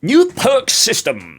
New perk system.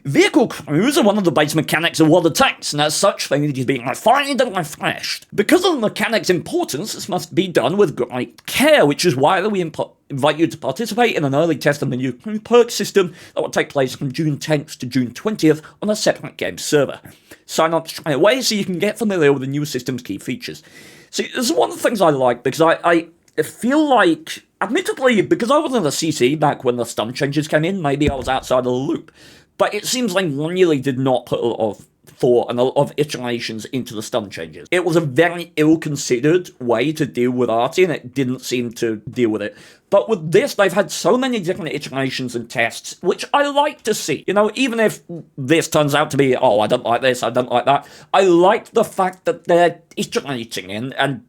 Vehicle crews are one of the base mechanics of World of Tanks, and as such, they need to be refined and refreshed. Because of the mechanic's importance, this must be done with great care, which is why we invite you to participate in an early test of the new perk system that will take place from June 10th to June 20th on a separate game server. Sign up straight away so you can get familiar with the new system's key features. See, this is one of the things I like, because I feel like, admittedly, because I wasn't a CC back when the stun changes came in, maybe I was outside of the loop. But it seems like really did not put a lot of thought and a lot of iterations into the stun changes. It was a very ill-considered way to deal with Artie, and it didn't seem to deal with it. But with this, they've had so many different iterations and tests, which I like to see. You know, even if this turns out to be, oh, I don't like this, I don't like that, I like the fact that they're iterating and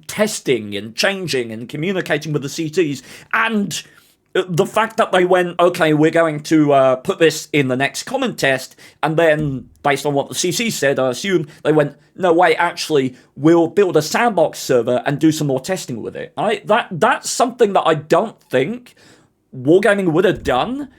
testing and changing and communicating with the CTs, and the fact that they went, okay, we're going to put this in the next common test, and then, based on what the CC said, I assume, they went, no, wait, actually, we'll build a sandbox server and do some more testing with it. That's something that I don't think Wargaming would have done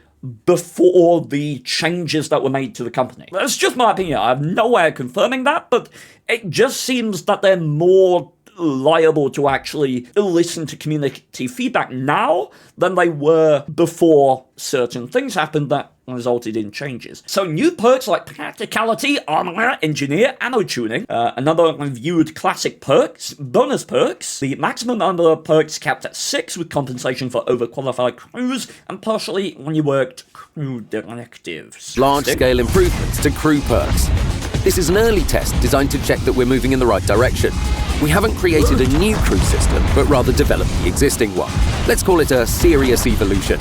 before the changes that were made to the company. That's just my opinion. I have no way of confirming that, but it just seems that they're more liable to actually listen to community feedback now than they were before certain things happened that resulted in changes. So new perks like practicality, armor, engineer, ammo tuning, another reviewed classic perks, bonus perks, the maximum number of perks capped at 6 with compensation for overqualified crews, and partially reworked crew directives. Large-scale improvements to crew perks. This is an early test designed to check that we're moving in the right direction. We haven't created a new crew system, but rather developed the existing one. Let's call it a serious evolution.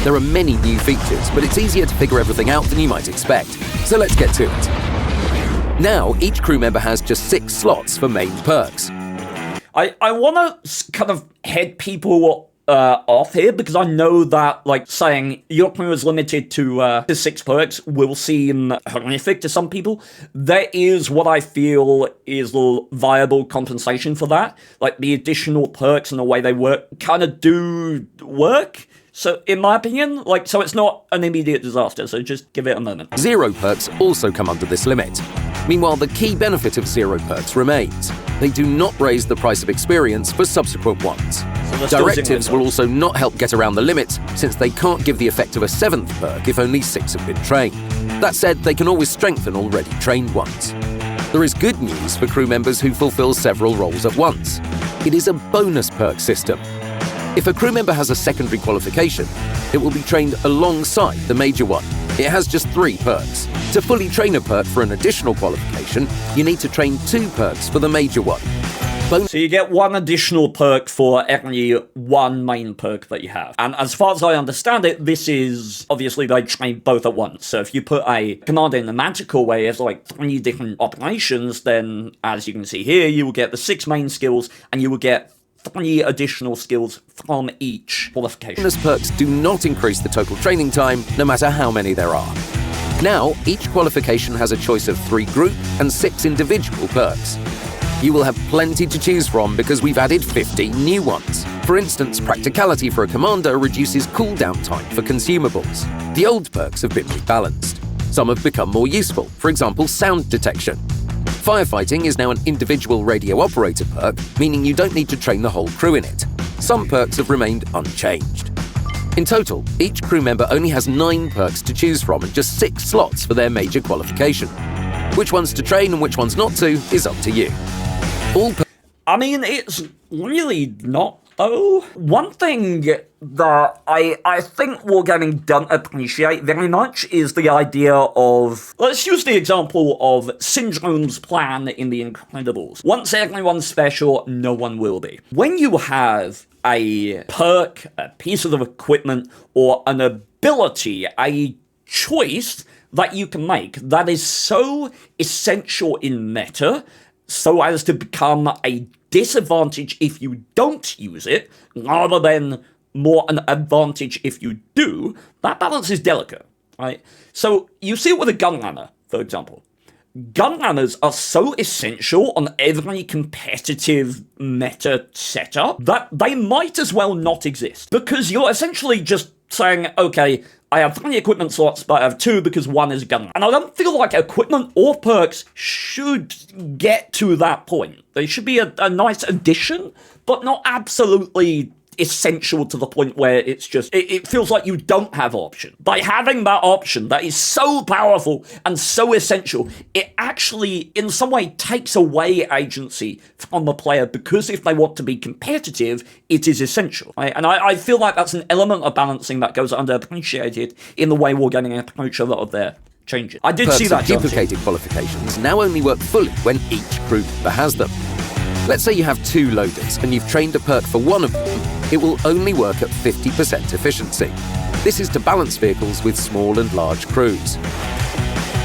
There are many new features, but it's easier to figure everything out than you might expect. So let's get to it. Now, each crew member has just 6 slots for main perks. I want to kind of head people off here, because I know that, like, saying your crew is limited to 6 perks will seem horrific to some people. There is what I feel is viable compensation for that. Like, the additional perks and the way they work kind of do work. So, in my opinion, so it's not an immediate disaster, so just give it a moment. 0 perks also come under this limit. Meanwhile, the key benefit of 0 perks remains. They do not raise the price of experience for subsequent ones. So directives will also not help get around the limits, since they can't give the effect of a 7th perk if only 6 have been trained. That said, they can always strengthen already trained ones. There is good news for crew members who fulfill several roles at once. It is a bonus perk system. If a crew member has a secondary qualification, it will be trained alongside the major one. It has just 3 perks. To fully train a perk for an additional qualification, you need to train 2 perks for the major one. So you get 1 additional perk for every 1 main perk that you have. And as far as I understand it, this is, obviously, they train both at once. So if you put a commander in the magical way as 3 different operations, then, as you can see here, you will get the 6 main skills, and you will get 3 additional skills from each qualification. Bonus perks do not increase the total training time, no matter how many there are. Now, each qualification has a choice of 3 group and 6 individual perks. You will have plenty to choose from because we've added 50 new ones. For instance, practicality for a commander reduces cooldown time for consumables. The old perks have been rebalanced. Some have become more useful, for example, sound detection. Firefighting is now an individual radio operator perk, meaning you don't need to train the whole crew in it. Some perks have remained unchanged. In total, each crew member only has 9 perks to choose from and just 6 slots for their major qualification. Which ones to train and which ones not to is up to you. I mean, it's really not, though. One thing that I think Wargaming don't appreciate very much is the idea of, let's use the example of Syndrome's plan in The Incredibles. Once everyone's special, no one will be. When you have a perk, a piece of equipment, or an ability, a choice that you can make that is so essential in meta, so as to become a disadvantage if you don't use it, rather than more an advantage if you do, that balance is delicate, right? So you see it with a gunrunner, for example. Gunrunners are so essential on every competitive meta setup that they might as well not exist, because you're essentially just saying, okay, I have 3 equipment slots, but I have 2 because 1 is a gun. And I don't feel like equipment or perks should get to that point. They should be a nice addition, but not absolutely essential to the point where it's just, it feels like you don't have option. By having that option that is so powerful and so essential, it actually in some way takes away agency from the player, because if they want to be competitive, it is essential. Right? And I feel like that's an element of balancing that goes underappreciated in the way Wargaming approach a lot of their changes. I did see that. Duplicated qualifications now only work fully when each crew member has them. Let's say you have 2 loaders and you've trained a perk for one of them. It will only work at 50% efficiency. This is to balance vehicles with small and large crews.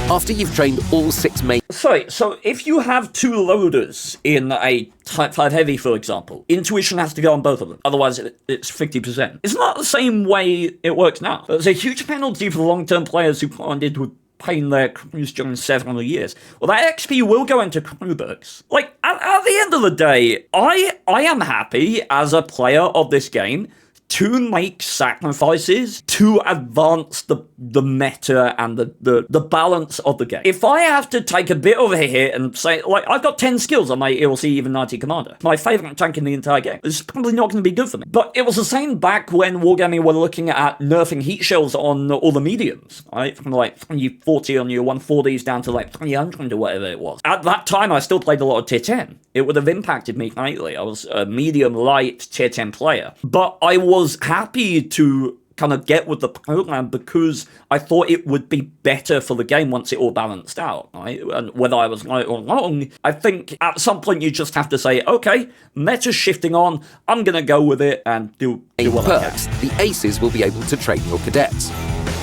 After you've trained all 6 main... Sorry, so if you have 2 loaders in a Type 5 Heavy, for example, intuition has to go on both of them. Otherwise, it's 50%. Isn't that the same way it works now? There's a huge penalty for long-term players who planted with paying their crews during several years. Well, that XP will go into crew books. Like, at the end of the day, I am happy as a player of this game to make sacrifices to advance the meta and the balance of the game. If I have to take a bit of a hit and say, like, I've got 10 skills on my ELC Even 90 Commander, my favourite tank in the entire game, it's probably not going to be good for me. But it was the same back when Wargaming were looking at nerfing heat shells on all the mediums, right? From like 340 on your 140s down to like 300 or whatever it was. At that time, I still played a lot of tier 10. It would have impacted me greatly. I was a medium light tier 10 player. But I was happy to kind of get with the program because I thought it would be better for the game once it all balanced out, right? And whether I was right or wrong, I think at some point you just have to say, okay, meta's shifting on, I'm going to go with it and do what perks, I can. The aces will be able to train your cadets.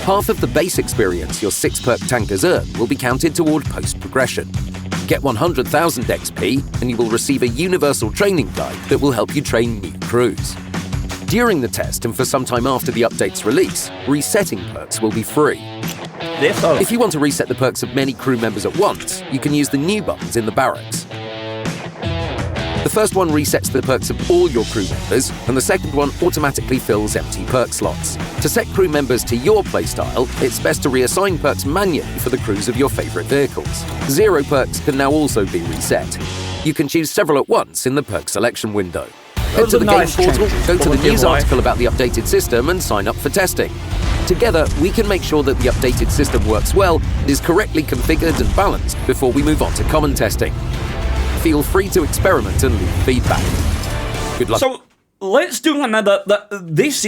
Half of the base experience your 6 perk tankers earn will be counted toward post-progression. Get 100,000 XP and you will receive a universal training guide that will help you train new crews. During the test and for some time after the update's release, resetting perks will be free. If you want to reset the perks of many crew members at once, you can use the new buttons in the barracks. The first one resets the perks of all your crew members, and the second one automatically fills empty perk slots. To set crew members to your playstyle, it's best to reassign perks manually for the crews of your favourite vehicles. 0 perks can now also be reset. You can choose several at once in the perk selection window. Head to the game portal, go to the news article about the updated system and sign up for testing. Together, we can make sure that the updated system works well and is correctly configured and balanced before we move on to common testing. Feel free to experiment and leave feedback. Good luck. So, let's do remember that this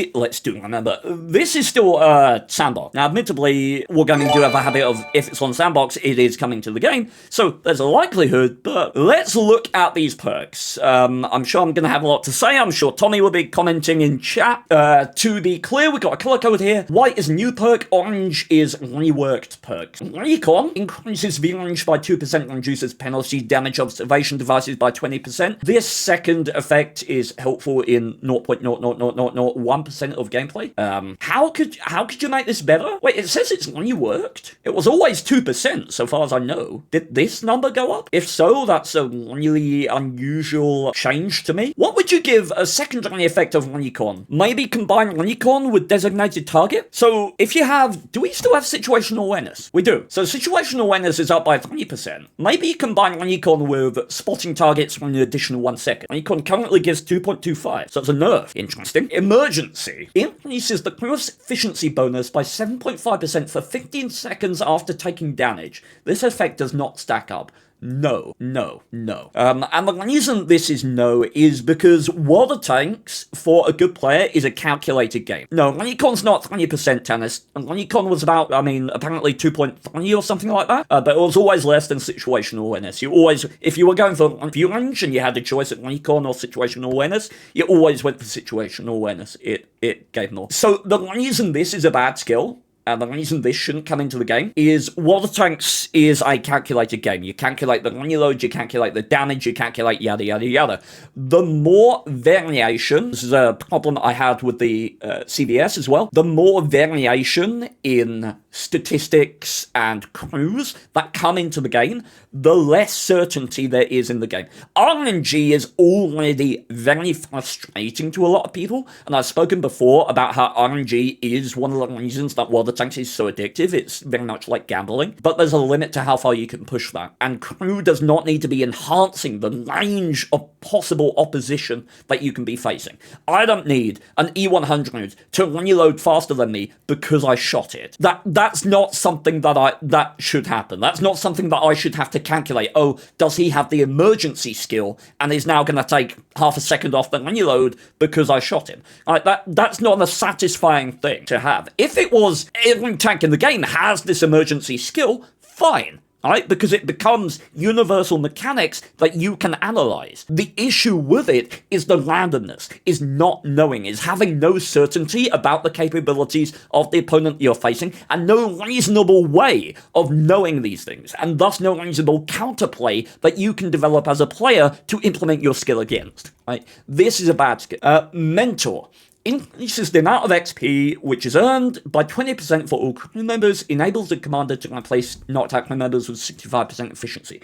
is still a sandbox. Now, admittedly, Wargaming do have a habit of, if it's on sandbox, it is coming to the game, so there's a likelihood, but let's look at these perks. I'm sure I'm going to have a lot to say. I'm sure Tommy will be commenting in chat. To be clear, we've got a color code here. White is new perk, orange is reworked perk. Recon increases V-range by 2%, reduces penalty damage observation devices by 20%. This second effect is helpful in 0.00001% of gameplay. How could you make this better? Wait, it says it's reworked. It was always 2%, so far as I know. Did this number go up? If so, that's a really unusual change to me. What would you give a secondary effect of recon? Maybe combine recon with designated target? So if you have, do we still have situational awareness? We do. So situational awareness is up by 3%. Maybe combine recon with spotting targets for an additional 1 second. Recon currently gives 2.25. So it's a nerf. Interesting. Emergency increases the crew efficiency bonus by 7.5% for 15 seconds after taking damage. This effect does not stack up. No. And the reason this is no is because World of Tanks, for a good player, is a calculated game. No, Recon's not 20% tennis. Recon was about, apparently 2.3 or something like that. But it was always less than situational awareness. You always, if you were going for view range and you had a choice at Recon or situational awareness, you always went for situational awareness. It gave more. So the reason this is a bad skill, and the reason this shouldn't come into the game is World of Tanks is a calculated game. You calculate the reload, you calculate the damage, you calculate yada yada yada. The more variation, this is a problem I had with the CVS as well, the more variation in statistics and crews that come into the game, the less certainty there is in the game. RNG is already very frustrating to a lot of people, and I've spoken before about how RNG is one of the reasons that World of Tanks is so addictive. It's very much like gambling, but there's a limit to how far you can push that, and crew does not need to be enhancing the range of possible opposition that you can be facing. I don't need an E100 to reload faster than me because I shot it. That's not something that should happen. That's not something that I should have to calculate. Oh, does he have the emergency skill and is now going to take half a second off the reload because I shot him? Like, that's not a satisfying thing to have. If it was every tank in the game has this emergency skill, fine. Right? Because it becomes universal mechanics that you can analyze. The issue with it is the randomness, is not knowing, is having no certainty about the capabilities of the opponent you're facing, and no reasonable way of knowing these things, and thus no reasonable counterplay that you can develop as a player to implement your skill against. Right? This is a bad skill. Mentor increases the amount of XP which is earned by 20% for all crew members, enables the commander to replace knocked out crew members with 65% efficiency.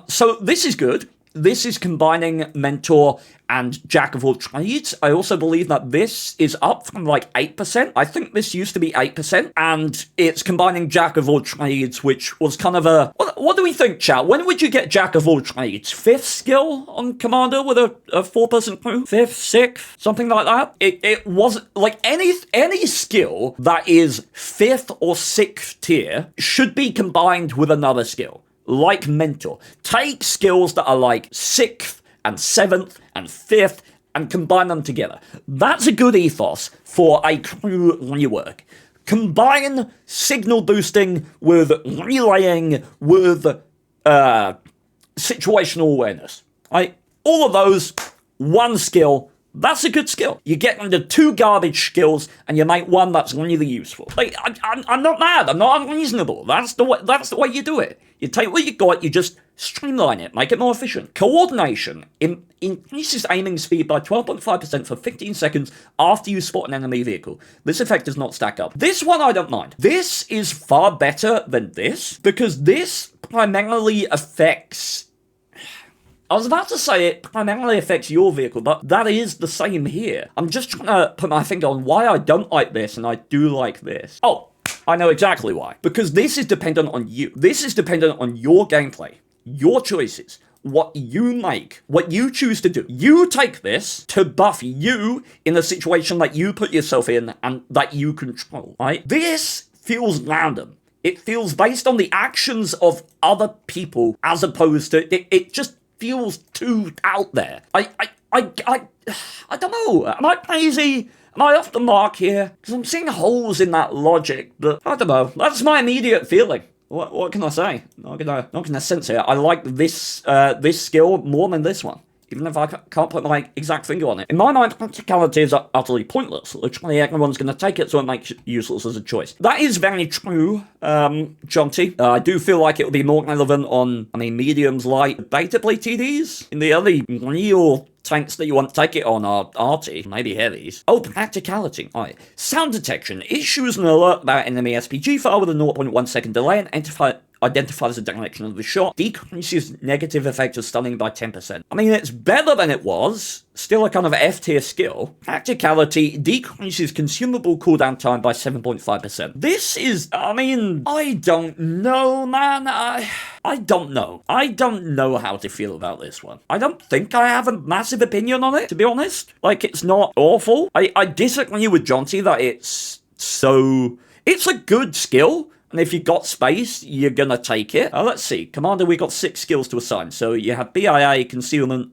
So this is good. This is combining Mentor and Jack of all trades. I also believe that this is up from like 8%. I think this used to be 8%, and it's combining Jack of all trades, which was kind of a... What do we think, chat? When would you get Jack of all trades? 5th skill on Commander with a 4-person crew? 5th, 6th? Something like that? It wasn't... Like, any skill that is 5th or 6th tier should be combined with another skill. Like Mentor. Take skills that are like 6th and 7th and 5th and combine them together. That's a good ethos for a crew rework. Combine signal boosting with relaying with situational awareness. Right? All of those, one skill. That's a good skill. You get into 2 garbage skills and you make one that's really useful. Like, I'm not mad. I'm not unreasonable. That's the way you do it. You take what you got, you just streamline it, make it more efficient. Coordination increases aiming speed by 12.5% for 15 seconds after you spot an enemy vehicle. This effect does not stack up. This one I don't mind. This is far better than this because this primarily affects... I was about to say it primarily affects your vehicle, but that is the same here. I'm just trying to put my finger on why I don't like this and I do like this. Oh, I know exactly why. Because this is dependent on you. This is dependent on your gameplay, your choices, what you make, what you choose to do. You take this to buff you in a situation that you put yourself in and that you control, right? This feels random. It feels based on the actions of other people as opposed to... It just feels too out there. I don't know. Am I crazy? Am I off the mark here? Because I'm seeing holes in that logic, but I don't know. That's my immediate feeling. What can I say? Not gonna sense it. I like this this skill more than this one, even if I can't put my exact finger on it. In my mind, practicality is utterly pointless. Literally, everyone's going to take it, so it makes it useless as a choice. That is very true, Jonty. I do feel like it will be more relevant on, mediums light, debatably TDs. In the only real tanks that you want to take it on are arty, maybe heavies. Oh, practicality. Alright. Sound detection. Issues an alert about enemy SPG file with a 0.1 second delay and identifies the direction of the shot, decreases negative effect of stunning by 10%. I mean, it's better than it was, still a kind of F-tier skill. Practicality decreases consumable cooldown time by 7.5%. This is, I don't know, man. I don't know. I don't know how to feel about this one. I don't think I have a massive opinion on it, to be honest. Like, it's not awful. I disagree with Jonty that it's a good skill. And if you've got space, you're gonna take it. Let's see. Commander, we got 6 skills to assign. So you have BIA, concealment,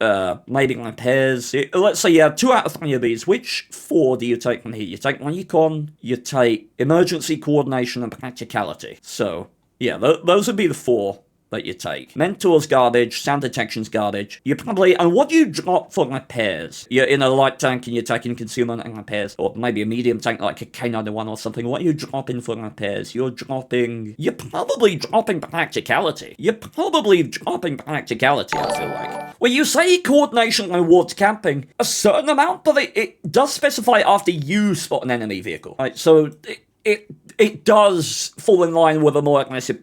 maybe repairs. Let's say you have 2 out of 3 of these. Which 4 do you take from here? You take recon, you take emergency coordination, and practicality. So, yeah, those would be the 4 that you take. Mentor's garbage, sound detection's garbage. You probably, and what do you drop for repairs? You're in a light tank and you're taking concealment and repairs, or maybe a medium tank like a K91 or something. What are you dropping for repairs? You're probably dropping practicality. I feel like. Well, you say coordination rewards camping a certain amount, but it does specify after you spot an enemy vehicle. Right, so it does fall in line with a more aggressive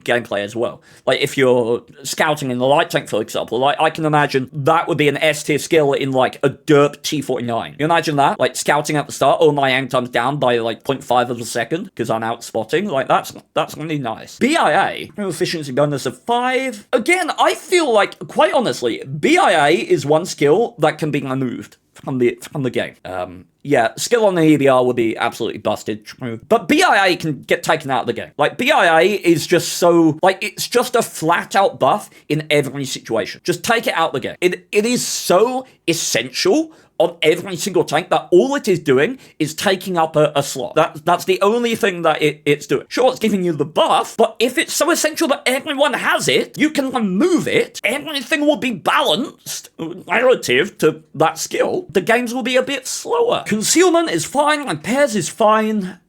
gameplay as well. Like if you're scouting in the light tank, for example, like I can imagine that would be an S tier skill in like a derp T49. You imagine that? Like scouting at the start, oh, my aim time's down by like 0.5 of a second because I'm out spotting. Like that's really nice. BIA, efficiency bonus of 5. Again, I feel like, quite honestly, BIA is one skill that can be removed from the game. Yeah, skill on the EBR would be absolutely busted, true. But BIA can get taken out of the game. Like, BIA is just so, like, it's just a flat-out buff in every situation. Just take it out of the game. It is so essential on every single tank that all it is doing is taking up a slot. That's the only thing that it's doing. Sure, it's giving you the buff, but if it's so essential that everyone has it, you can remove it, everything will be balanced relative to that skill. The games will be a bit slower. Concealment is fine, and pairs is fine.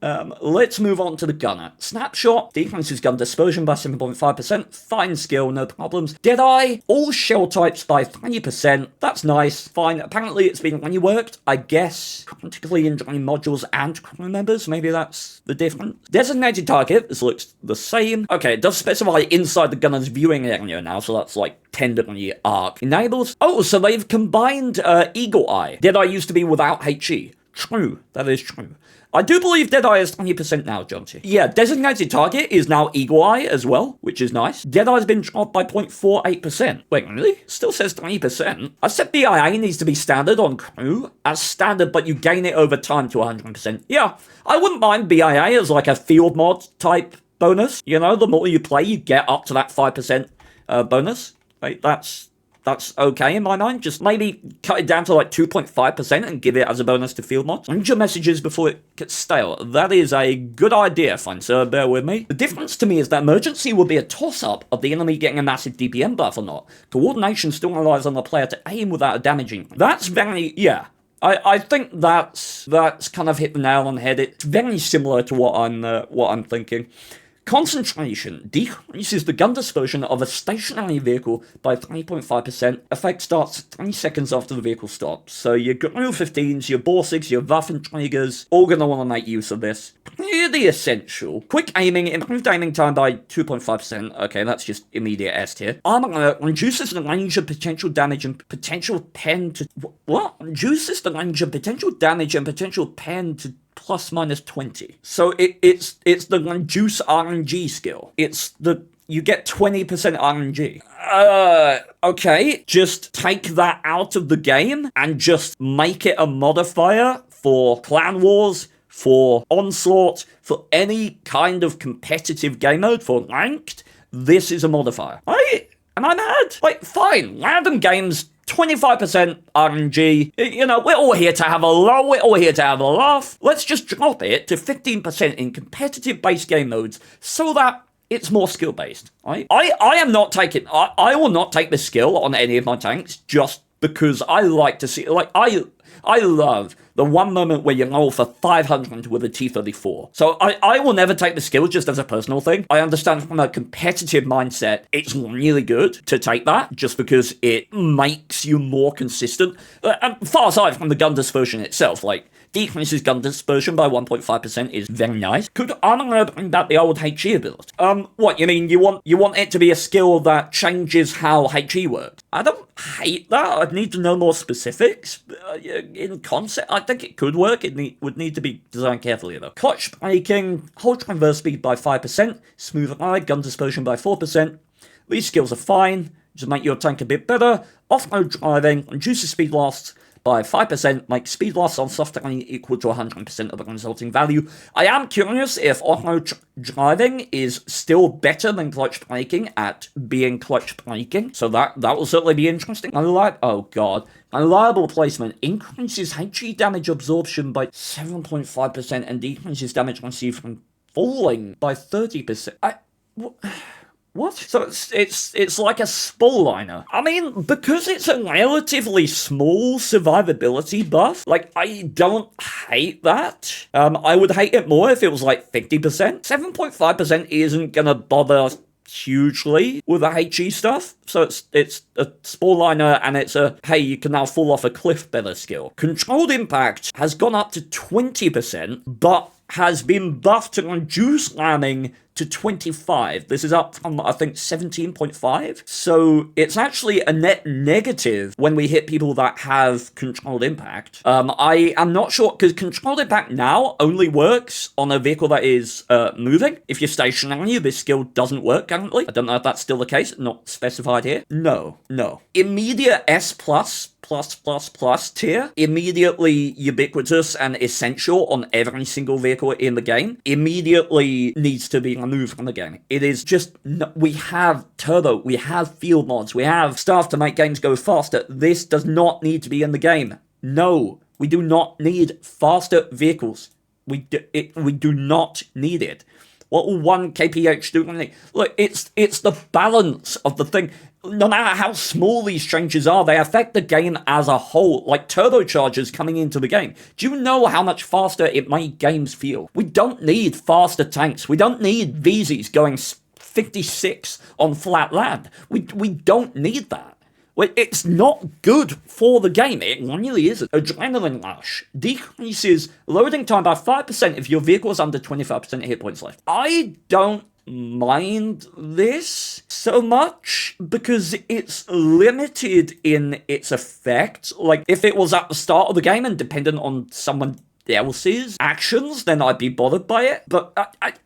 Let's move on to the gunner. Snapshot, decreases gun dispersion by 7.5%, fine skill, no problems. Deadeye, all shell types by 20%, that's nice, fine. Apparently it's been reworked, I guess, particularly in joining modules and crew members, maybe that's the difference. Designated target, this looks the same. Okay, it does specify inside the gunner's viewing area now, so that's like 10-degree arc. Enables, oh, so they've combined Eagle Eye. Deadeye used to be without HE. True, that is true. I do believe Deadeye is 20% now, Jonty. Yeah, designated target is now Eagle Eye as well, which is nice. Deadeye's been dropped by 0.48%. Wait, really? Still says 20%. I said BIA needs to be standard on crew as standard, but you gain it over time to 100%. Yeah, I wouldn't mind BIA as like a field mod type bonus. You know, the more you play, you get up to that 5% bonus. Right, that's okay in my mind. Just maybe cut it down to like 2.5% and give it as a bonus to field mods. Change your messages before it gets stale. That is a good idea, fine sir, bear with me. The difference to me is that emergency will be a toss-up of the enemy getting a massive DPM buff or not. Coordination still relies on the player to aim without a damaging. That's very, yeah. I think that's kind of hit the nail on the head. It's very similar to what I'm thinking. Concentration decreases the gun dispersion of a stationary vehicle by 3.5%. Effect starts 3 seconds after the vehicle stops. So your Gru 15s, your Borsigs, your Waffenträgers, all going to want to make use of this. Pretty essential. Quick aiming, improved aiming time by 2.5%. Okay, that's just immediate S tier. Armor reduces the range of potential damage and potential pen to... What? Reduces the range of potential damage and potential pen to plus minus 20. So it's the reduce RNG skill. You get 20% RNG. Okay, just take that out of the game and just make it a modifier for Clan Wars, for Onslaught, for any kind of competitive game mode, for Ranked. This is a modifier. Am I mad? Like, fine, random games, 25% RNG. You know, we're all here to have a laugh. Let's just drop it to 15% in competitive-based game modes so that it's more skill-based, right? I am not taking... I will not take this skill on any of my tanks just because I like to see... Like, I love the one moment where you roll for 500 with a T-34. So I will never take the skill just as a personal thing. I understand from a competitive mindset, it's really good to take that just because it makes you more consistent. And far aside from the gun dispersion itself, like, decreases gun dispersion by 1.5% is very nice. Could Armor bring back the old HE ability? What, you mean you want it to be a skill that changes how HE works? I don't hate that. I'd need to know more specifics. In concept, I think it could work. It would need to be designed carefully though. Clutch braking, hold transverse speed by 5%, smooth ride, gun dispersion by 4%. These skills are fine, just make your tank a bit better. Off-road driving, reduces speed loss by 5%, make speed loss on soft terrain equal to 100% of the resulting value. I am curious if off-road driving is still better than clutch braking at being clutch braking, so that will certainly be interesting. Oh god. Reliable placement increases HE damage absorption by 7.5% and decreases damage received from falling by 30%. What? So it's like a spall liner. I mean, because it's a relatively small survivability buff, like, I don't hate that. I would hate it more if it was like 50%. 7.5% isn't gonna bother hugely with the HE stuff. So it's a spall liner and it's a, hey, you can now fall off a cliff better skill. Controlled impact has gone up to 20%, but has been buffed to reduce lambing to 25. This is up from, I think, 17.5. So it's actually a net negative when we hit people that have controlled impact. I am not sure, because controlled impact now only works on a vehicle that is moving. If you're stationary, this skill doesn't work currently. I don't know if that's still the case, not specified here. No. Immediate S+, tier, immediately ubiquitous and essential on every single vehicle in the game, immediately needs to be removed from the game. It is just, we have turbo, we have field mods, we have stuff to make games go faster. This does not need to be in the game. No, we do not need faster vehicles. We do not need it. What will 1 kph do? Look, it's the balance of the thing. No matter how small these changes are, they affect the game as a whole, like turbochargers coming into the game. Do you know how much faster it made games feel? We don't need faster tanks. We don't need VZs going 56 on flat land. We don't need that. It's not good for the game. It really isn't. Adrenaline Rush decreases loading time by 5% if your vehicle is under 25% hit points left. I don't mind this so much because it's limited in its effect. Like, if it was at the start of the game and dependent on someone else's actions, then I'd be bothered by it. But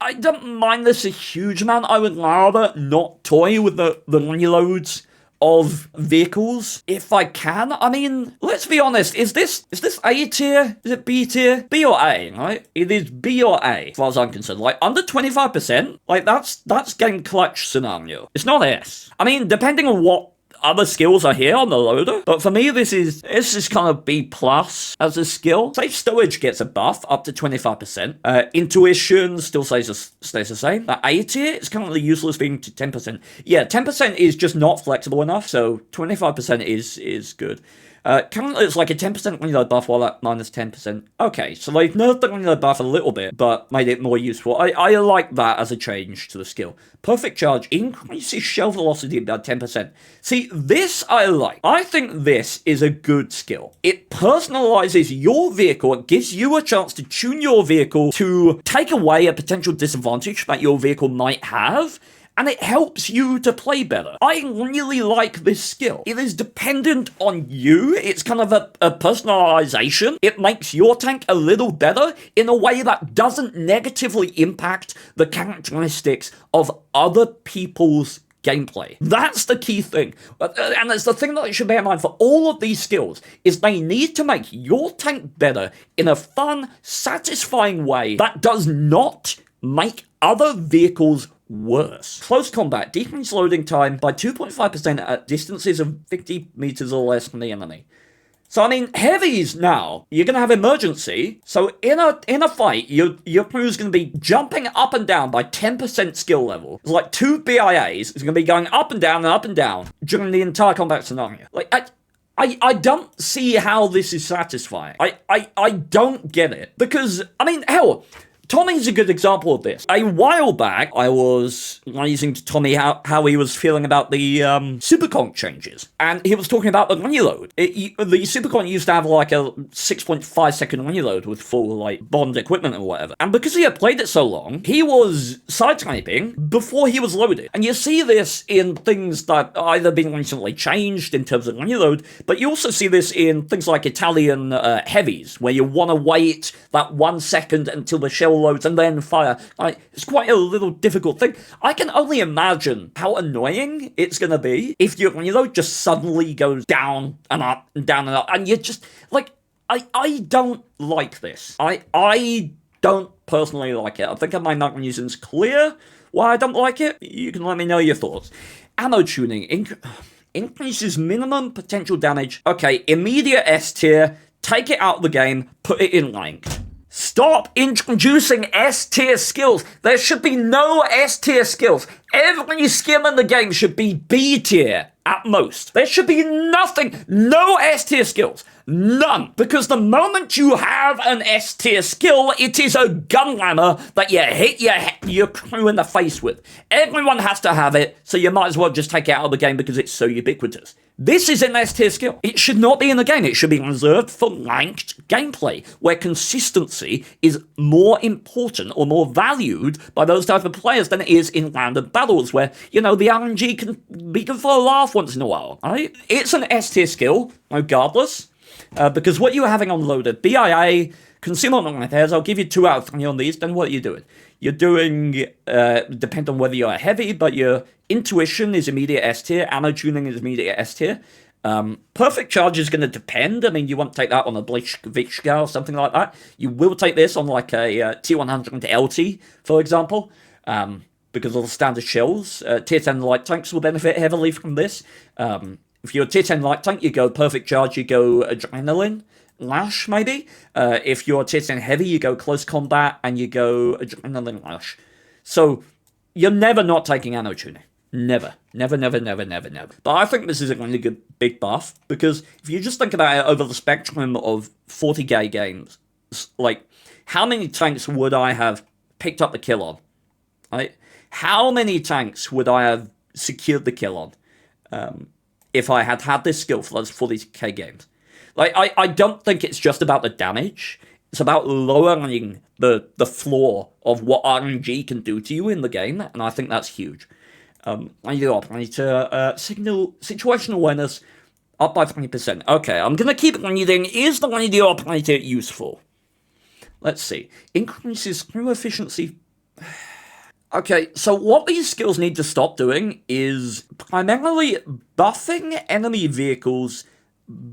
I don't mind this a huge amount. I would rather not toy with the reloads of vehicles if I can. I mean, let's be honest, is this A tier? Is it B tier? B or A, right? It is B or A, as far as I'm concerned. Like, under 25%, like, that's game clutch scenario. It's not S. I mean, depending on what other skills are here on the loader, but for me, this is kind of B plus as a skill. Safe Stowage gets a buff up to 25%. Intuition still stays the same. A tier is currently useless, being to 10%. Yeah, 10% is just not flexible enough, so 25% is good. Currently it's like a 10% reload buff while at minus 10%. Okay, so they've nerfed the reload buff a little bit, but made it more useful. I like that as a change to the skill. Perfect Charge increases shell velocity by 10%. See, this I like. I think this is a good skill. It personalizes your vehicle. It gives you a chance to tune your vehicle to take away a potential disadvantage that your vehicle might have, and it helps you to play better. I really like this skill. It is dependent on you. It's kind of a personalization. It makes your tank a little better in a way that doesn't negatively impact the characteristics of other people's gameplay. That's the key thing. And it's the thing that you should bear in mind for all of these skills, is they need to make your tank better in a fun, satisfying way that does not make other vehicles worse. Close combat, decrease loading time by 2.5% at distances of 50 meters or less from the enemy. So, I mean, heavies now, you're going to have emergency. So, in a fight, your crew's going to be jumping up and down by 10% skill level. It's like 2 BIAs. It's going to be going up and down during the entire combat scenario. Like, I don't see how this is satisfying. I don't get it. Because, I mean, hell, Tommy's a good example of this. A while back, I was raising to Tommy how he was feeling about the Superconch changes. And he was talking about the reload. The Superconch used to have like a 6.5 second reload with full like bond equipment or whatever. And because he had played it so long, he was side-sniping before he was loaded. And you see this in things that are either been recently changed in terms of reload, but you also see this in things like Italian heavies, where you want to wait that 1 second until the shell loads and then fire. It's quite a little difficult thing. I can only imagine how annoying it's going to be if your reload just suddenly goes down and up and down and up, and you're just like, I don't like this. I don't personally like it. I think my reasons clear why I don't like it. You can let me know your thoughts. Ammo tuning increases minimum potential damage. Okay, immediate S tier. Take it out of the game. Put it in ranked. Stop introducing S-tier skills. There should be no S-tier skills. Every skill in the game should be B-tier at most. There should be nothing, no S-tier skills. None. Because the moment you have an S tier skill, it is a gunhammer that you hit your crew in the face with. Everyone has to have it, so you might as well just take it out of the game because it's so ubiquitous. This is an S tier skill. It should not be in the game. It should be reserved for ranked gameplay, where consistency is more important or more valued by those type of players than it is in random battles, where, the RNG can be good for a laugh once in a while, right? It's an S tier skill, regardless, because what you're having unloaded, BIA, concealment repairs, I'll give you 2 out of 3 on these, then what are you doing? You're doing, depend on whether you're heavy, but your intuition is immediate S tier, ammo tuning is immediate S tier. Perfect charge is going to depend. I mean, you won't take that on a Blitz scale or something like that. You will take this on like a T100 LT, for example, because of the standard shells. Tier 10 light tanks will benefit heavily from this. If you're a tier 10 light tank, you go perfect charge, you go adrenaline. Lash, maybe. If you're tier 10 heavy, you go close combat and you go adrenaline lash. So you're never not taking ammo tuning. Never. Never. But I think this is a really good big buff, because if you just think about it over the spectrum of 40k games, like, how many tanks would I have picked up the kill on? Right? How many tanks would I have secured the kill on if I had had this skill for those 40k games? Like, I don't think it's just about the damage. It's about lowering the floor of what RNG can do to you in the game, and I think that's huge. I do operator, signal, situational awareness, up by 20%. Okay, I'm gonna keep reading. Is the radio operator useful? Let's see. Increases crew efficiency. Okay, so what these skills need to stop doing is primarily buffing enemy vehicles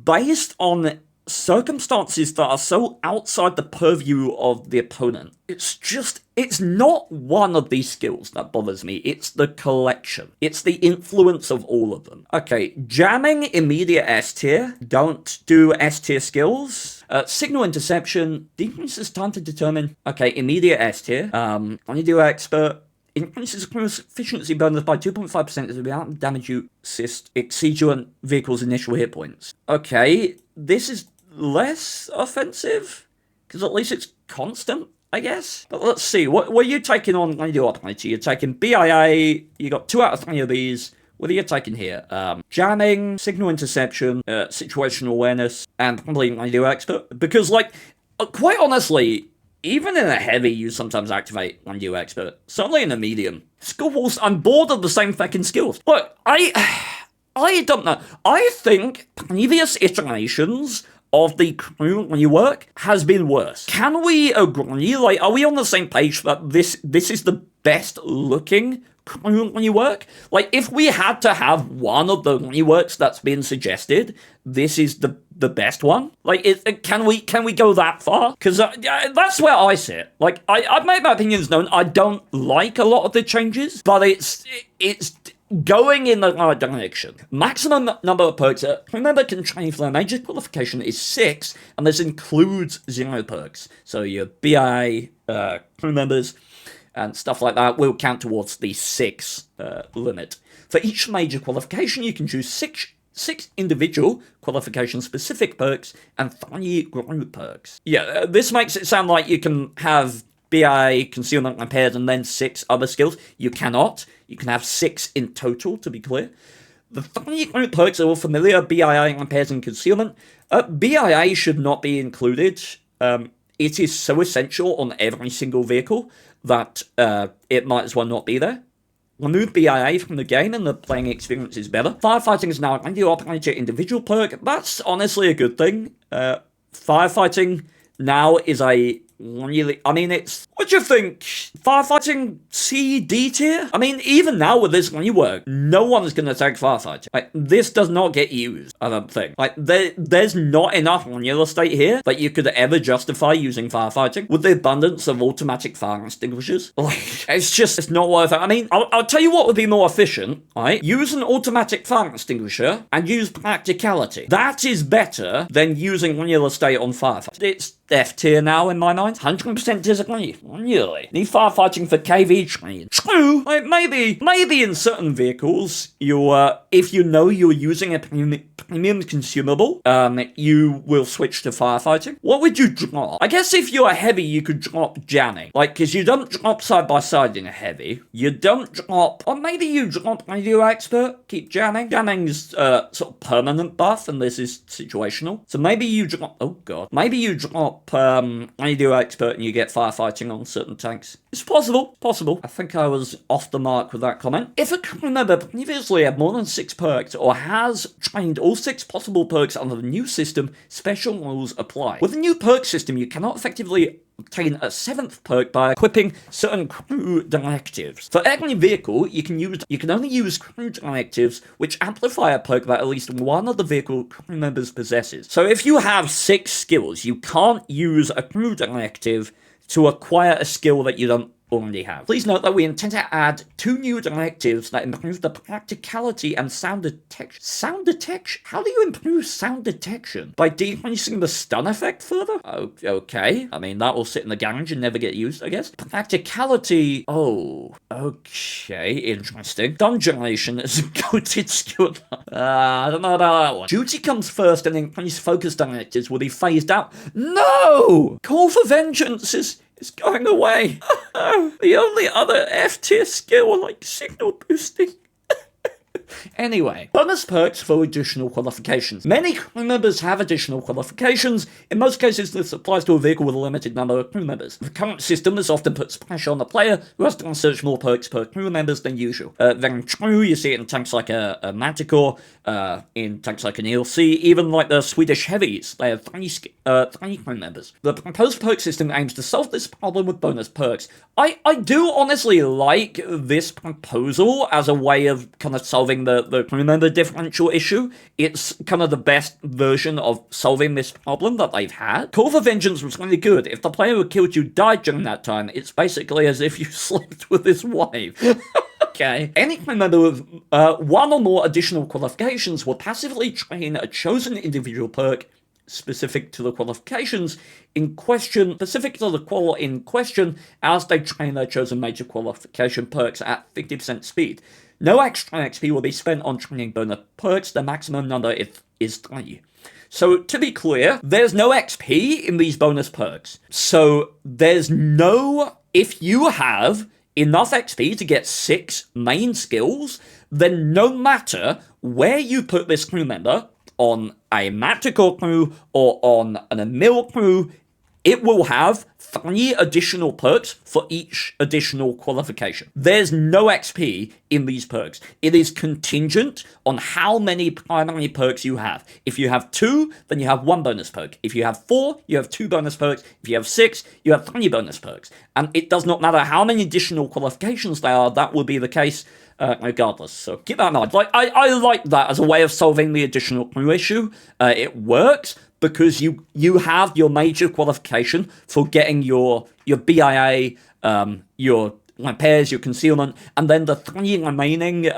based on circumstances that are so outside the purview of the opponent. It's not one of these skills that bothers me, it's the collection. It's the influence of all of them. Okay, jamming, immediate S tier. Don't do S tier skills. Signal interception, decreases time to determine. Okay, immediate S tier. Only do expert. Increases crew efficiency bonus by 2.5% as the amount of damage you assist exceeds your vehicle's initial hit points. Okay, this is less offensive, because at least it's constant, I guess. But let's see, what are you taking on radio operator? You're taking BIA, you got 2 out of 3 of these. What are you taking here? Jamming, signal interception, situational awareness, and probably radio expert. Because, like, quite honestly, even in a heavy, you sometimes activate radio expert. Certainly in a medium. Skills, I'm bored of the same fucking skills. Look, I don't know. I think previous iterations of the crew rework has been worse. Can we agree? Like, are we on the same page that this is the best looking crew rework? Like, if we had to have one of the reworks that's been suggested, this is the best one. Like, can we go that far? Because that's where I sit. Like, I've made my opinions known. I don't like a lot of the changes, but it's going in the right direction. Maximum number of perks. Remember, can train for a major qualification is 6, and this includes 0 perks. So your BI crew members and stuff like that will count towards the 6 limit. For each major qualification, you can choose 6 individual qualification-specific perks and 3 group perks. Yeah, this makes it sound like you can have BI, concealment, repairs, and then 6 other skills. You cannot. You can have 6 in total, to be clear. The 3 group perks are all familiar: BIA, repairs, and concealment. BIA should not be included. It is so essential on every single vehicle that it might as well not be there. Remove BIA from the game and the playing experience is better. Firefighting is now a radio operator individual perk. That's honestly a good thing. Firefighting now is a really, I mean, it's, what do you think? Firefighting C, D tier? I mean, even now with this rework, no one's gonna take firefighting. Like, this does not get used, I don't think. Like, there's not enough real estate here that you could ever justify using firefighting with the abundance of automatic fire extinguishers. Like, it's not worth it. I mean, I'll tell you what would be more efficient, right? Use an automatic fire extinguisher and use practicality. That is better than using real estate on firefighting. It's F tier now in my mind. lines? 100% disagree. Really? Need firefighting for KV train. True. Like, maybe in certain vehicles, if you know you're using a premium consumable, you will switch to firefighting. What would you drop? I guess if you're a heavy, you could drop jamming. Like, because you don't drop side by side in a heavy. You don't drop, or maybe you drop radio expert, keep jamming. Jamming's sort of permanent buff, and this is situational. So maybe you drop, oh god, maybe you drop radio expert and you get firefighting on certain tanks. It's possible. I think I was off the mark with that comment. If a crew member previously had more than 6 perks or has trained all 6 possible perks under the new system, special rules apply. With the new perk system, you cannot effectively obtain a 7th perk by equipping certain crew directives. For every vehicle, you can only use crew directives which amplify a perk that at least one of the vehicle crew members possesses. So if you have 6 skills, you can't use a crew directive to acquire a skill that you don't already have. Please note that we intend to add 2 new directives that improve the practicality and sound detection. Sound detection? How do you improve sound detection? By decreasing the stun effect further? Okay. I mean, that will sit in the garage and never get used, I guess. Practicality. Oh. Okay. Interesting. Stun generation is a goated skill. I don't know about that one. Duty comes first and increased focus directives will be phased out. No! Call for vengeance is going away. The only other F-tier skill like signal boosting. Anyway, bonus perks for additional qualifications. Many crew members have additional qualifications. In most cases, this applies to a vehicle with a limited number of crew members. The current system has often puts pressure on the player, who has to research more perks per crew members than usual. Very true, you see it in tanks like a Manticore, in tanks like an ELC, even like the Swedish heavies. They have 3 crew members. The proposed perk system aims to solve this problem with bonus perks. I do honestly like this proposal as a way of kind of solving the crew member differential issue. It's kind of the best version of solving this problem that they've had. Call for Vengeance was really good. If the player who killed you died during that time, it's basically as if you slept with his wife. Okay. Any crew member with 1 or more additional qualifications will passively train a chosen individual perk specific to the qualifications in question, specific to the qual in question, as they train their chosen major qualification perks at 50% speed. No extra XP will be spent on training bonus perks. The maximum number is 3. So, to be clear, there's no XP in these bonus perks. So, there's no... If you have enough XP to get 6 main skills, then no matter where you put this crew member, on a Manticore crew or on an Emil crew, it will have 3 additional perks for each additional qualification. There's no XP in these perks. It is contingent on how many primary perks you have. If you have 2, then you have 1 bonus perk. If you have 4, you have 2 bonus perks. If you have 6, you have 3 bonus perks. And it does not matter how many additional qualifications there are, that will be the case regardless. So keep that in mind. Like, I like that as a way of solving the additional crew issue. It works because you have your major qualification for getting your BIA, your repairs, your concealment, and then the 3 remaining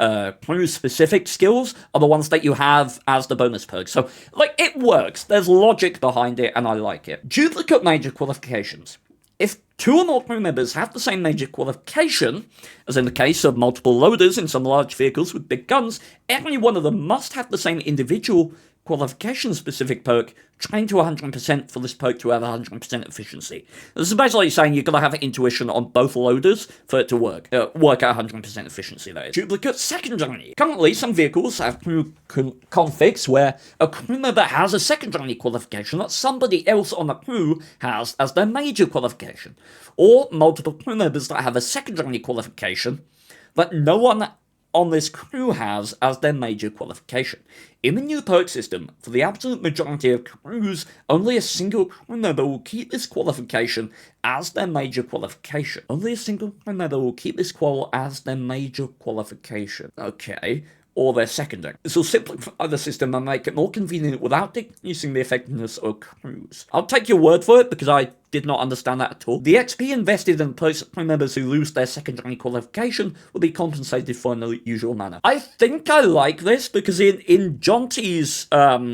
crew-specific skills are the ones that you have as the bonus perk. So, like, it works. There's logic behind it, and I like it. Duplicate major qualifications. If 2 or more crew members have the same major qualification, as in the case of multiple loaders in some large vehicles with big guns, every one of them must have the same individual qualification-specific perk trained to 100% for this perk to have 100% efficiency. This is basically saying you've got to have intuition on both loaders for it to work at 100% efficiency, that is. Duplicate secondary. Currently, some vehicles have crew configs where a crew member has a secondary qualification that somebody else on the crew has as their major qualification, or multiple crew members that have a secondary qualification that no one on this crew has as their major qualification. In the new perk system, for the absolute majority of crews, only a single crew member will keep this qualification as their major qualification. Only a single crew member will keep this qual as their major qualification. Okay. Or their secondary. This will simplify the system and make it more convenient without decreasing the effectiveness of crews. I'll take your word for it because I did not understand that at all. The XP invested in post crew members who lose their secondary qualification will be compensated for in the usual manner. I think I like this because in Jonty's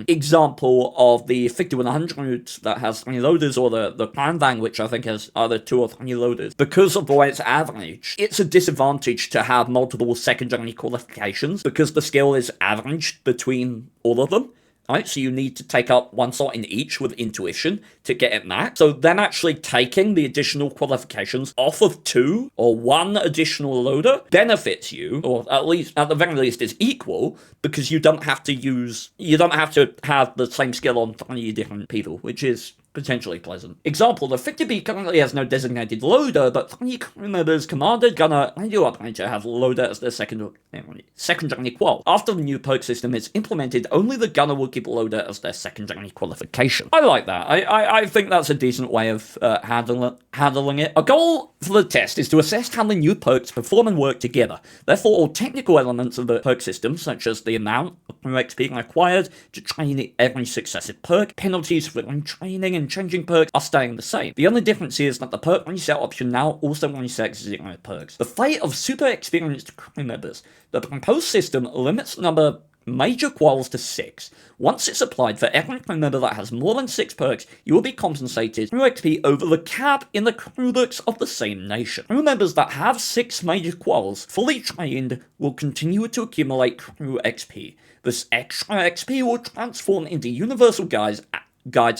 example of the 5100 that has 3 loaders, or the Clan Vang, which I think has either 2 or 3 loaders, because of the way it's averaged, it's a disadvantage to have multiple secondary qualifications because the skill is averaged between all of them. Right, so you need to take up 1 slot in each with intuition to get it max. So then actually taking the additional qualifications off of 2 or 1 additional loader benefits you, or at the very least is equal, because you don't have to have the same skill on 3 different people, which is potentially pleasant. Example, the 50B currently has no designated loader, but 3 crew members, commander, gunner, radio operator have loader as their secondary qual. After the new perk system is implemented, only the gunner will keep loader as their secondary qualification. I like that. I think that's a decent way of handling it. A goal for the test is to assess how the new perks perform and work together. Therefore, all technical elements of the perk system, such as the amount of crew XP required to train every successive perk, penalties for training and changing perks, are staying the same. The only difference is that the perk reset option now also resets 0 perks. The fate of super experienced crew members. The proposed system limits the number of major quals to 6. Once it's applied, for every crew member that has more than 6 perks, you will be compensated crew XP over the cap in the crew books of the same nation. Crew members that have 6 major quals fully trained will continue to accumulate crew XP. This extra XP will transform into universal guides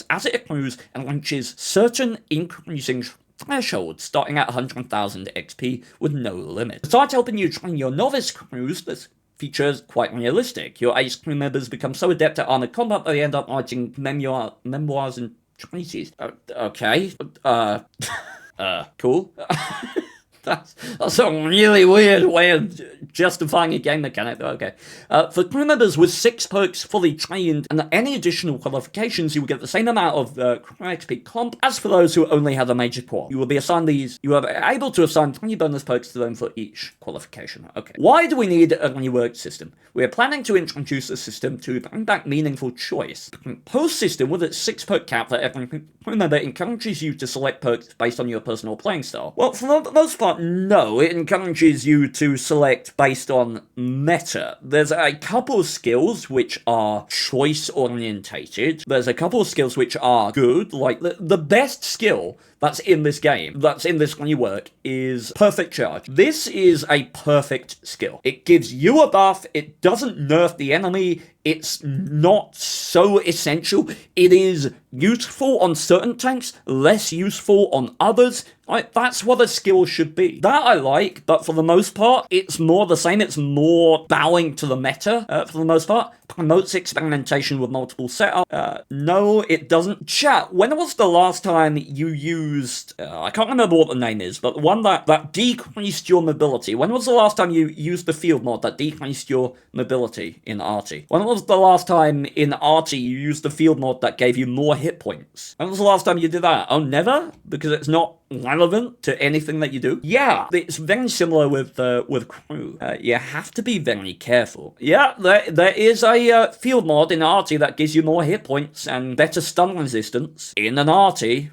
as it accrues and reaches certain increasing thresholds, starting at 100,000 XP with no limit. Besides helping you train your novice crews, this feature is quite realistic. Your ace crew members become so adept at armored combat that they end up writing memoirs and treatises. Okay. Cool. That's a really weird way of justifying a game mechanic, though. Okay. For crew members with 6 perks fully trained and any additional qualifications, you will get the same amount of crew XP comp as for those who only have a major qual. You will be assigned these. You are able to assign 20 bonus perks to them for each qualification. Okay. Why do we need a reworked system? We are planning to introduce a system to bring back meaningful choice. The proposed system with its 6 perk cap that every crew member encourages you to select perks based on your personal playing style. Well, for the most part, no, it encourages you to select based on meta. There's a couple of skills which are choice orientated. There's a couple of skills which are good, like the best skill that's in this game, that's in this rework, is Perfect Charge. This is a perfect skill. It gives you a buff, it doesn't nerf the enemy, it's not so essential. It is useful on certain tanks, less useful on others. Right, that's what a skill should be. That I like, but for the most part, it's more the same. It's more bowing to the meta, for the most part. Promotes experimentation with multiple setups. No, it doesn't. Chat, when was the last time you used... I can't remember what the name is, but the one that decreased your mobility. When was the last time you used the field mod that decreased your mobility in Arty? When was the last time in Arty you used the field mod that gave you more hit points? When was the last time you did that? Oh, never? Because it's not relevant to anything that you do? Yeah, it's very similar with crew. You have to be very careful. Yeah, there is a field mod in Arty that gives you more hit points and better stun resistance in an Arty.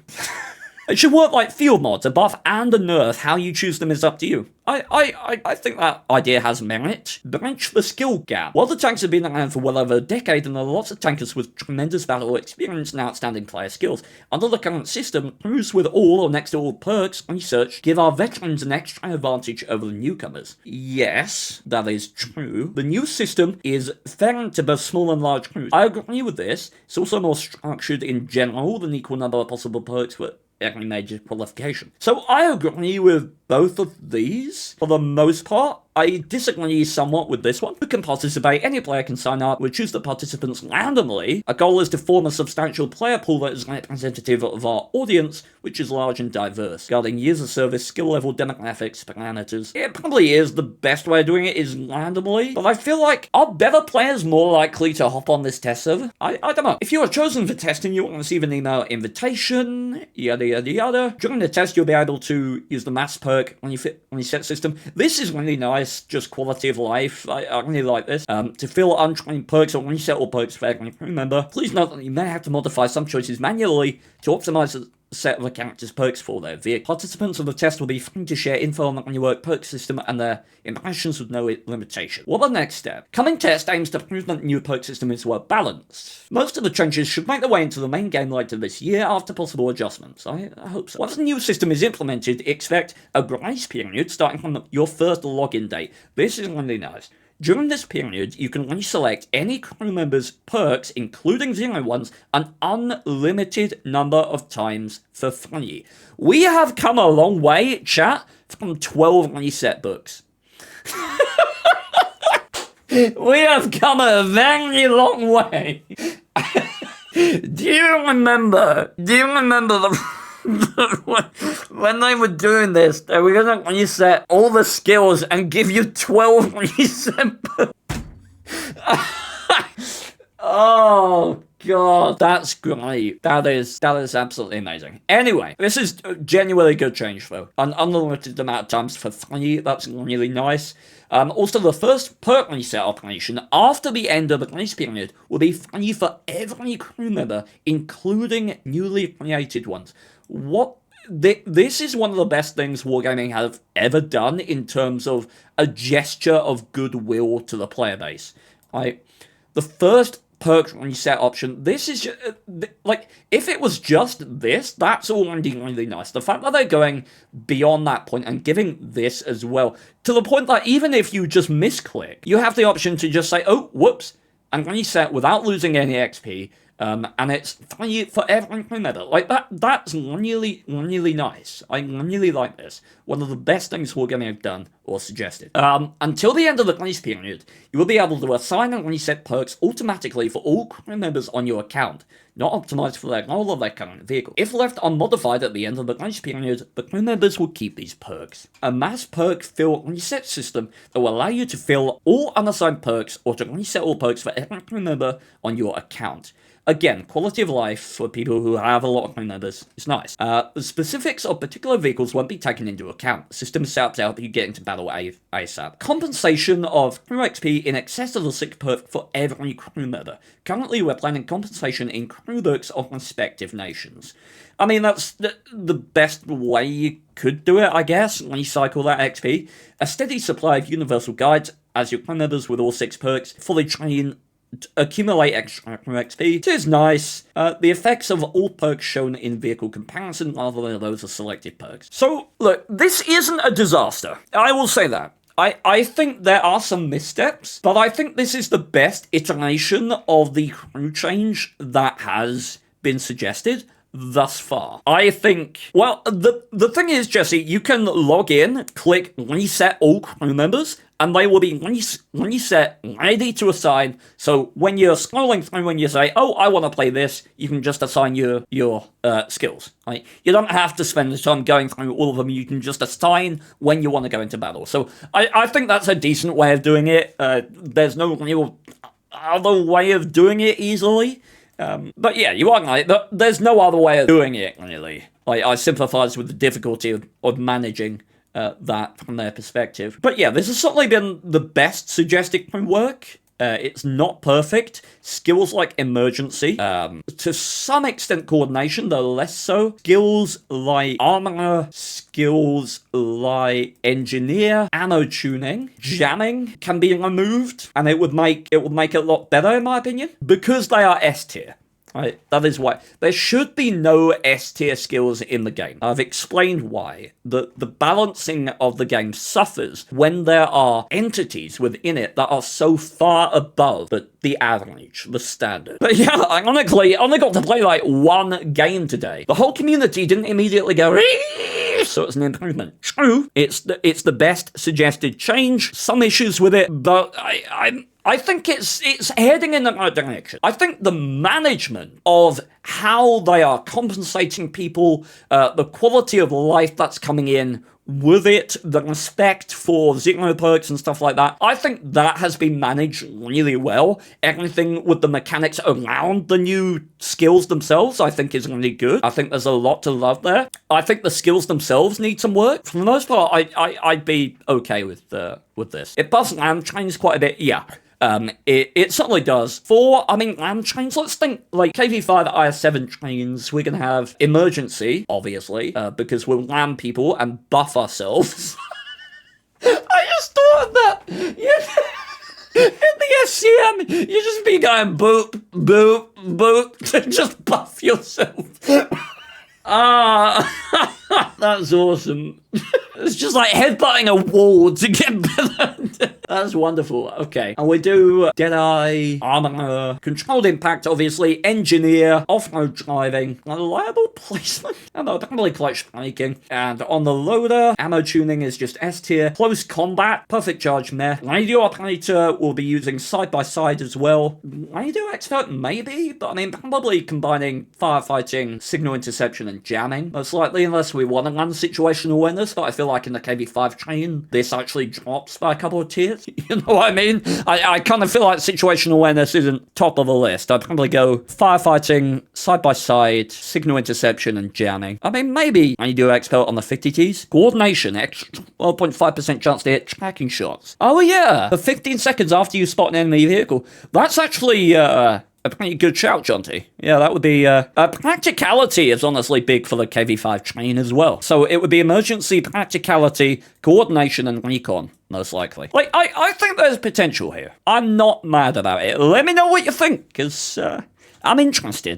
It should work like field mods, a buff and a nerf. How you choose them is up to you. I think that idea has merit. Bridge the skill gap. While the tanks have been around for well over a decade and there are lots of tankers with tremendous battle experience and outstanding player skills, under the current system, crews with all or next to all perks research give our veterans an extra advantage over the newcomers. Yes, that is true. The new system is fair to both small and large crews. I agree with this. It's also more structured in general than equal number of possible perks for every major qualification. So I agree with both of these for the most part. I disagree somewhat with this one. Who can participate? Any player can sign up. We choose the participants randomly. Our goal is to form a substantial player pool that is representative of our audience, which is large and diverse, regarding years of service, skill level, demographics, parameters. It probably is the best way of doing it is randomly, but I feel like, are better players more likely to hop on this test server? I don't know. If you are chosen for testing, you will receive an email invitation, yada yada yada. During the test, you'll be able to use the mass perk reset system. This is really nice. Just quality of life. I really like this. To fill untrained perks or reset all perks for every crew member. Please note that you may have to modify some choices manually to optimize set of the character's perks for their vehicle. Participants of the test will be free to share info on the Rework perk system and their impressions with no limitation. What the next step? Coming test aims to prove that the new perk system is well balanced. Most of the changes should make their way into the main game later this year after possible adjustments. I hope so. Once the new system is implemented, expect a grace period starting from your first login date. This is really nice. During this period, you can reselect any crew member's perks, including 0 ones, an unlimited number of times for free. We have come a long way, chat, from 12 reset books. We have come a very long way. Do you remember when they were doing this, they were going to reset all the skills and give you 12 reset books? Oh god, that's great. That is absolutely amazing. Anyway, this is a genuinely good change though. An unlimited amount of times for free, that's really nice. Also, the first perk reset operation after the end of the grace period will be free for every crew member, including newly created ones. This is one of the best things Wargaming have ever done in terms of a gesture of goodwill to the player base. The first perk reset option, this is just, like, if it was just this, that's already really nice. The fact that they're going beyond that point and giving this as well, to the point that even if you just misclick, you have the option to just say, oh, whoops, and reset without losing any XP, and it's free for every crew member. Like, that's really, really nice. I really like this. One of the best things Wargaming have done or suggested. Until the end of the grace period, you will be able to assign and reset perks automatically for all crew members on your account, not optimized for their role or their current vehicle. If left unmodified at the end of the grace period, the crew members will keep these perks. A mass perk fill reset system that will allow you to fill all unassigned perks or to reset all perks for every crew member on your account. Again, quality of life for people who have a lot of crew members is nice. The specifics of particular vehicles won't be taken into account. The system is set up to help you get into battle ASAP. Compensation of crew XP in excess of the 6 perk for every crew member. Currently, we're planning compensation in crew books of respective nations. I mean, that's the best way you could do it, I guess. Recycle that XP. A steady supply of universal guides as your crew members with all 6 perks fully train accumulate extra XP. It is nice. The effects of all perks shown in vehicle comparison rather than those of selected perks. So, look, this isn't a disaster. I will say that. I think there are some missteps, but I think this is the best iteration of the crew change that has been suggested thus far. I think, well, the thing is, Jesse, you can log in, click reset all crew members, and they will be reset, ready to assign. So when you're scrolling through and you say, oh, I want to play this, you can just assign your skills. Right? You don't have to spend the time going through all of them. You can just assign when you want to go into battle. So I think that's a decent way of doing it. There's no real other way of doing it easily. But yeah, you are right. There's no other way of doing it, really. I sympathize with the difficulty of managing that from their perspective. But yeah, this has certainly been the best suggested work. It's not perfect. Skills like emergency, to some extent coordination, though less so. Skills like armor, skills like engineer, ammo tuning, jamming can be removed, and it would make it a lot better in my opinion, because they are S tier. Right, that is why. There should be no S-tier skills in the game. I've explained why. The balancing of the game suffers when there are entities within it that are so far above the average, the standard. But yeah, ironically, I only got to play like one game today. The whole community didn't immediately go, so it's an improvement. True, it's the best suggested change. Some issues with it, but I think it's heading in the right direction. I think the management of how they are compensating people, the quality of life that's coming in with it, the respect for 0 perks and stuff like that, I think that has been managed really well. Everything with the mechanics around the new skills themselves, I think is really good. I think there's a lot to love there. I think the skills themselves need some work. For the most part, I'd be okay with this. It buffs land trains quite a bit, yeah. It certainly does. For, I mean, LAM chains, let's think, like, KV5 IS7 chains, we're gonna have emergency, obviously, because we're LAM people and buff ourselves. I just thought of that. Yeah. In the SCM, you just be going boop, boop, boop to just buff yourself. That's awesome. It's just like headbutting a wall to get better. That's wonderful. Okay. And we do Deadeye, Armor, Controlled Impact, obviously, Engineer, Off-Road Driving, Reliable Placement, and probably Clutch Braking. And on the loader, Ammo Tuning is just S tier. Close Combat, Perfect Charge Meh. Radio Operator will be using Side-by-Side as well. Radio Expert, maybe, but I mean, probably combining Firefighting, Signal Interception, and Jamming, most likely, unless we want to land situational awareness, but I feel like in the KV5 chain, this actually drops by a couple of tiers. You know what I mean? I kind of feel like situational awareness isn't top of the list. I'd probably go Firefighting, Side-by-Side, Signal Interception, and Jamming. I mean, maybe I do Expert on the 50Ts. Coordination, extra 12.5% chance to hit tracking shots. Oh yeah, for 15 seconds after you spot an enemy vehicle. That's actually, a pretty good shout, Jonty. Yeah, that would be, practicality is honestly big for the KV5 chain as well. So it would be emergency, practicality, coordination, and recon, most likely. Like, I think there's potential here. I'm not mad about it. Let me know what you think, because, I'm interested.